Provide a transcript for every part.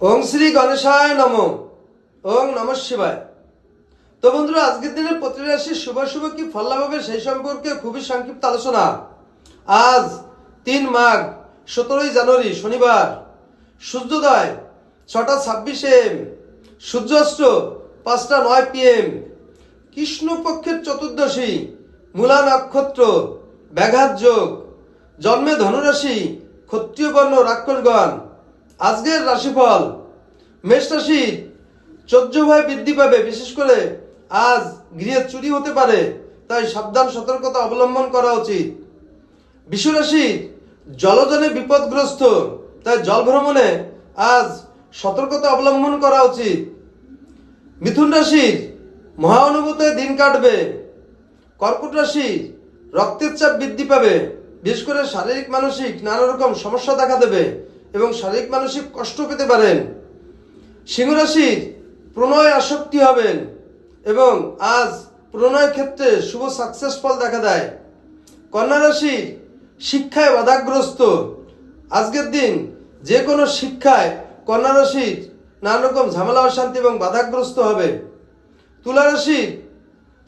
ওং শ্রী গণেশায় নমঃ। ওং নমঃ শিবায়। তো বন্ধুরা, আজকের দিনে প্রতিটি রাশির শুভ শুভ কি ফল লাভ হবে সেই সম্পর্কে খুবই সংক্ষিপ্ত আলোচনা। আজ 3 মাঘ 17 জানুয়ারি শনিবার, সূর্যোদয় 6:26 AM, সূর্যাস্ত 5:09 PM, কৃষ্ণপক্ষের চতুর্দশী, মূলা নক্ষত্র, ব্যাঘাত যোগ, জন্মে ধনুরাশি, ক্ষত্রিয় বর্ণ, রাক্ষসগণ। আজকের রাশিফল: মেষ রাশি, চৌর্যভয় বৃদ্ধি পাবে। বিশেষ করে আজ গৃহে চুরি হতে পারে, তাই সাবধান সতর্কতা অবলম্বন করা উচিত। বৃষ রাশি, জলজনে বিপদগ্রস্ত, তাই জল ভ্রমণে আজ সতর্কতা অবলম্বন করা উচিত। মিথুন রাশির মহা অনুভূতিতে দিন কাটবে। কর্কট রাশি, রক্তের চাপ বৃদ্ধি পাবে। বিশেষ করে শারীরিক মানসিক নানা রকম সমস্যা দেখা দেবে এবং শারীরিক মানসিক কষ্ট পেতে পারেন। সিংহ রাশির প্রণয় আসক্তি হবেন এবং আজ প্রণয় ক্ষেত্রে শুভ সাকসেস ফল দেখা দেয়। কন্যা রাশি, শিক্ষায় বাধাগ্রস্ত। আজকের দিন যে কোনো শিক্ষায় কন্যা রাশির নানা রকম ঝামেলা অশান্তি এবং বাধাগ্রস্ত হবে। তুলা রাশি,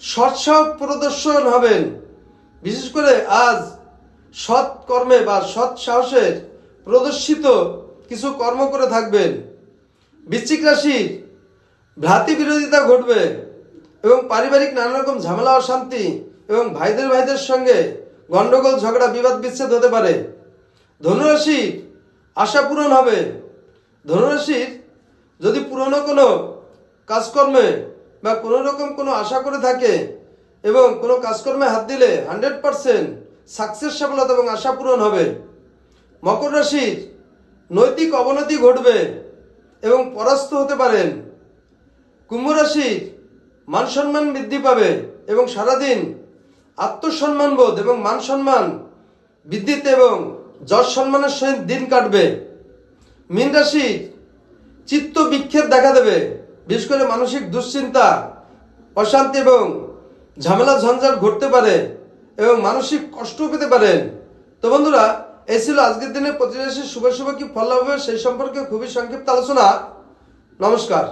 সৎসাহস প্রদর্শন হবেন। বিশেষ করে আজ সৎ কর্মে বা সৎ সাহসের প্রদর্শিত কিছু কর্ম করে থাকবেন। বৃশ্চিক রাশি, ভ্রাতৃ বিরোধিতা ঘটবে এবং পারিবারিক নানা রকম ঝামেলা অশান্তি এবং ভাইদের সঙ্গে গন্ডগোল ঝগড়া বিবাদ বিচ্ছেদ হতে পারে। ধনুরাশি, আশা পূরণ হবে। ধনুরাশির যদি পুরনো কোনো কাজকর্মে বা কোনো রকম কোনো আশা করে থাকে এবং কোনো কাজকর্মে হাত দিলে 100% সাকসেস, সফলতা এবং আশা পূরণ হবে। মকর রাশির নৈতিক অবনতি ঘটবে এবং পরাস্ত হতে পারেন। কুম্ভ রাশির মান সম্মান বৃদ্ধি পাবে এবং সারাদিন আত্মসম্মান বোধ এবং মান সম্মান বৃদ্ধিতে এবং যশ সম্মানের সহিত দিন কাটবে। মীন রাশির চিত্ত বিক্ষেপ দেখা দেবে। বিশেষ করে মানসিক দুশ্চিন্তা, অশান্তি এবং ঝামেলা ঝঞ্ঝাট ঘটতে পারে এবং মানসিক কষ্ট পেতে পারেন। তো বন্ধুরা, এই ছিল আজকের দিনে প্রতিটি রাশির শুভ শুভ কি ফল লাভ হবে সেই সম্পর্কে খুবই সংক্ষিপ্ত আলোচনা। নমস্কার।